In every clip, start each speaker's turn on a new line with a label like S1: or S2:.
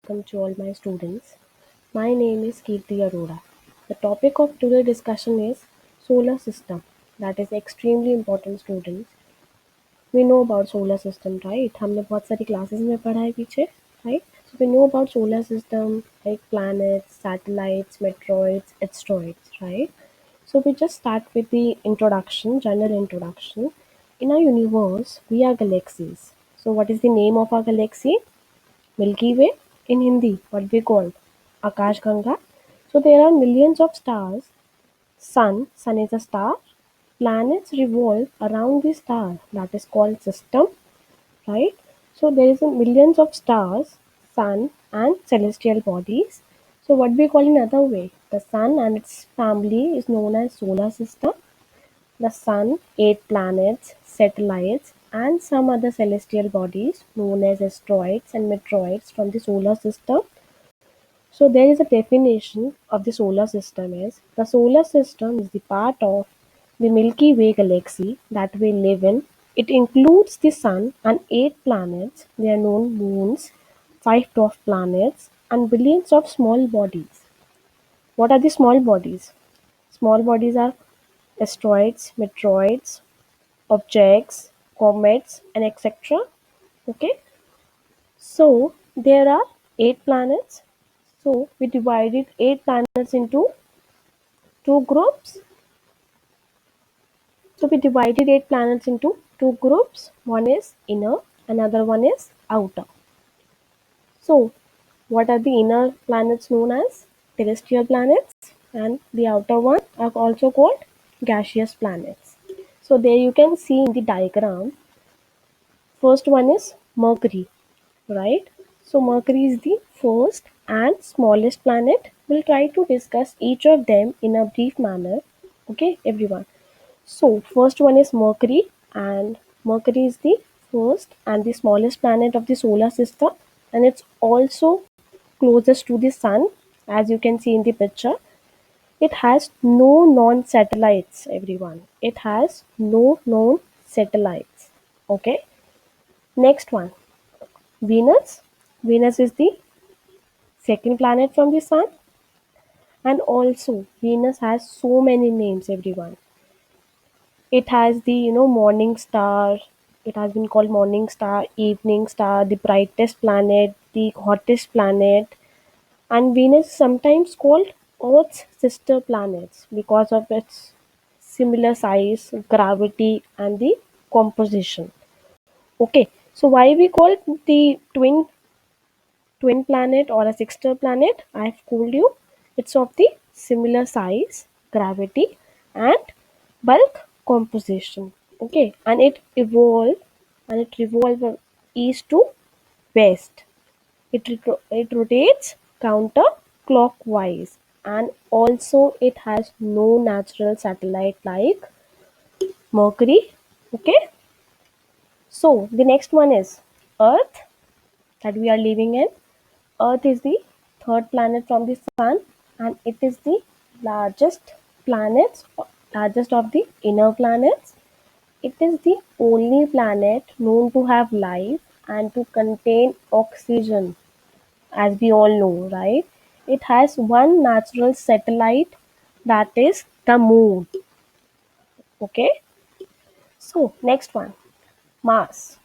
S1: welcome to all my students. My name is Kirti Arora. The topic of today's discussion is solar system. That is extremely important, students. We know about solar system, right? हमने बहुत सारी classes में पढ़ा है पीछे, right? So we know about solar system like planets, satellites, meteoroids, asteroids, right? So we just start with the introduction, general introduction. In our universe, we are galaxies. So what is the name of our galaxy? Milky Way, in Hindi, what we call Akashganga. So there are millions of stars. Sun is a star. Planets revolve around the star. That is called system, right? So there is a millions of stars, sun, and celestial bodies. So what we call in other way, the sun and its family is known as solar system. The Sun, eight planets, satellites, and some other celestial bodies known as asteroids and meteoroids from the solar system. So there is a definition of the solar system is the solar system is the part of the Milky Way galaxy that we live in. It includes the Sun and eight planets, they are known moons, five dwarf planets, and billions of small bodies. What are the small bodies? Small bodies are asteroids, meteoroids, objects, comets, and etc. Okay, so there are eight planets. So we divided eight planets into two groups. So we divided eight planets into two groups. One is inner, another one is outer. So what are the inner planets known as? Terrestrial planets, and the outer one are also called gaseous planets. So there you can see in the diagram. First one is Mercury, right? So Mercury is the first and smallest planet. We'll try to discuss each of them in a brief manner. Okay, everyone. So first one is Mercury, and Mercury is the first and the smallest planet of the solar system, and it's also closest to the sun, as you can see in the picture. It has no known satellites, everyone. It has no known satellites. Okay. Next one, Venus. Venus is the second planet from the sun, and also Venus has so many names, everyone. It has the morning star. It has been called morning star, evening star, the brightest planet, the hottest planet, and Venus is sometimes called Earth's sister planets because of its similar size, gravity, and the composition. Okay, so why we call the twin planet or a sister planet? I've told you it's of the similar size, gravity, and bulk composition. Okay, and it revolve east to west. It rotates counterclockwise, and also it has no natural satellite like Mercury. Okay, so the next one is Earth that we are living in. Earth is the third planet from the sun, and it is the largest planets, largest of the inner planets. It is the only planet known to have life and to contain oxygen, as we all know, right? It has one natural satellite, that is the moon. Okay, so next one, Mars.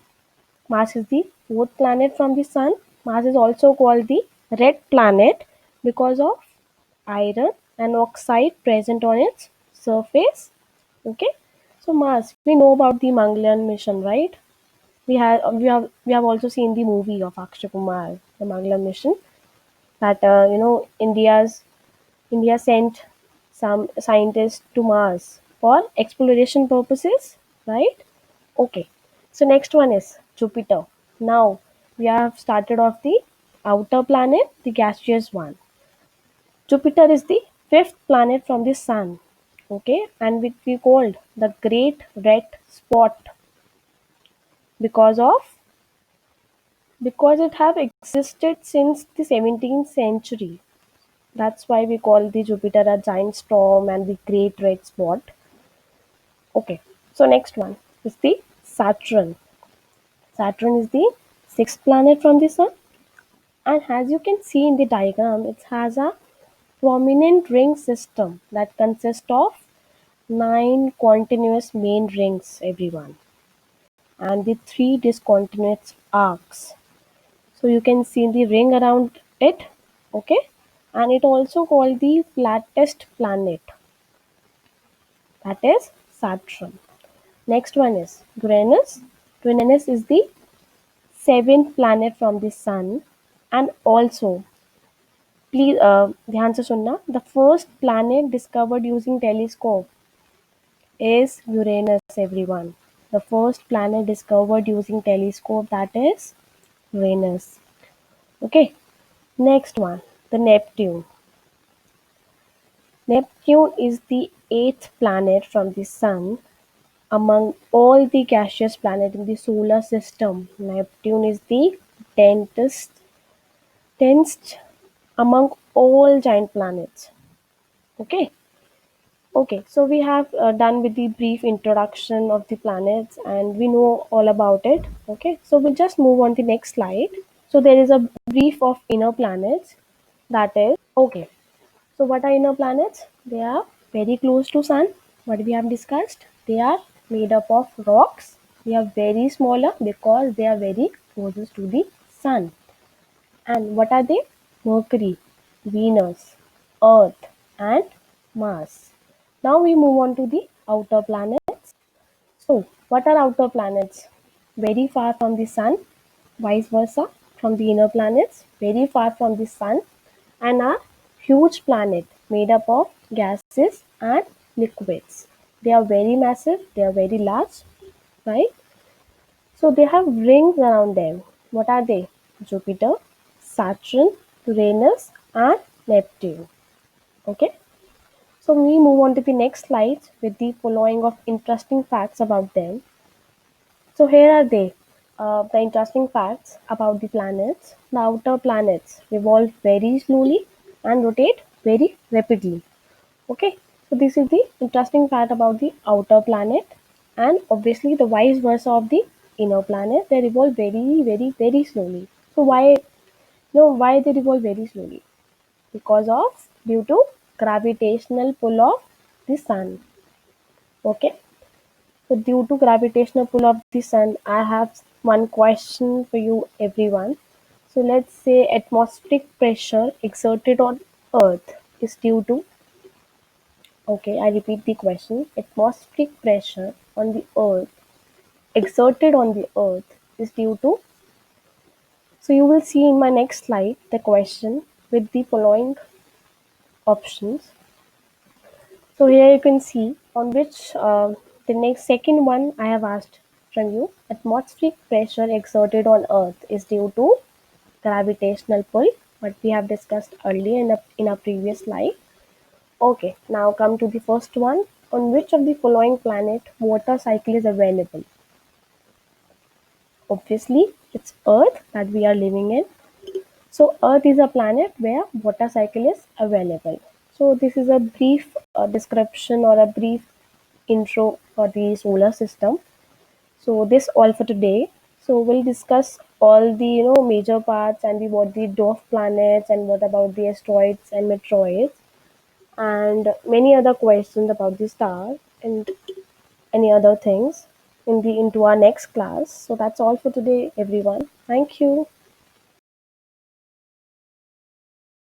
S1: Mars is the fourth planet from the sun. Mars is also called the red planet because of iron and oxide present on its surface. Okay, so Mars, we know about the Mangalyaan mission, right? We have also seen the movie of Akshay Kumar, the Mangalyaan mission. That India sent some scientists to Mars for exploration purposes, right? Okay. So next one is Jupiter. Now we have started off the outer planet, the gaseous one. Jupiter is the fifth planet from the sun. Okay, and which we called the Great Red Spot because of because it have existed since the 17th century. That's why we call the Jupiter a giant storm and the Great Red Spot. Okay, so next one is the Saturn. Saturn is the sixth planet from the sun. And as you can see in the diagram, it has a prominent ring system that consists of 9 continuous main rings, everyone, and the 3 discontinuous arcs. So you can see the ring around it, okay? And it also called the flattest planet, that is Saturn. Next one is Uranus. Uranus is the seventh planet from the sun, and also, please ध्यान से सुनना, the first planet discovered using telescope is Uranus, everyone. The first planet discovered using telescope, that is Venus. Okay, next one, the Neptune. Neptune is the eighth planet from the sun. Among all the gaseous planets in the solar system, Neptune is the densest among all giant planets. Okay. Okay, so we have done with the brief introduction of the planets and we know all about it. Okay, so we'll just move on to the next slide. So there is a brief of inner planets, that is, okay. So what are inner planets? They are very close to sun. What we have discussed? They are made up of rocks. They are very smaller because they are very closest to the sun. And what are they? Mercury, Venus, Earth, and Mars. Now we move on to the outer planets. So, what are outer planets? Very far from the sun, vice versa from the inner planets, very far from the sun, and are huge planet made up of gases and liquids. They are very massive, they are very large, right? So they have rings around them. What are they? Jupiter, Saturn, Uranus, and Neptune. Okay. So we move on to the next slide with the following of interesting facts about them. So here are they. The interesting facts about the planets. The outer planets revolve very slowly and rotate very rapidly. Okay, so this is the interesting fact about the outer planet, and obviously the vice versa of the inner planet. They revolve very, very, very slowly. So why? No, why they revolve very slowly? Because of due to gravitational pull of the sun. Okay, so due to gravitational pull of the sun, I have one question for you, everyone. So let's say atmospheric pressure exerted on Earth is due to, okay, I repeat the question. Atmospheric pressure on the Earth, exerted on the Earth, is due to. So you will see in my next slide the question with the following options. So here you can see on which the next second one I have asked from you. Atmospheric pressure exerted on Earth is due to gravitational pull, what we have discussed earlier in a previous slide. Okay, now come to the first one. On which of the following planet water cycle is available? Obviously, it's Earth that we are living in. So Earth is a planet where water cycle is available. So this is a brief description or a brief intro for the solar system. So this all for today. So we'll discuss all the major parts and the what the dwarf planets and what about the asteroids and meteoroids and many other questions about the star and any other things in the into our next class. So that's all for today, everyone. Thank you.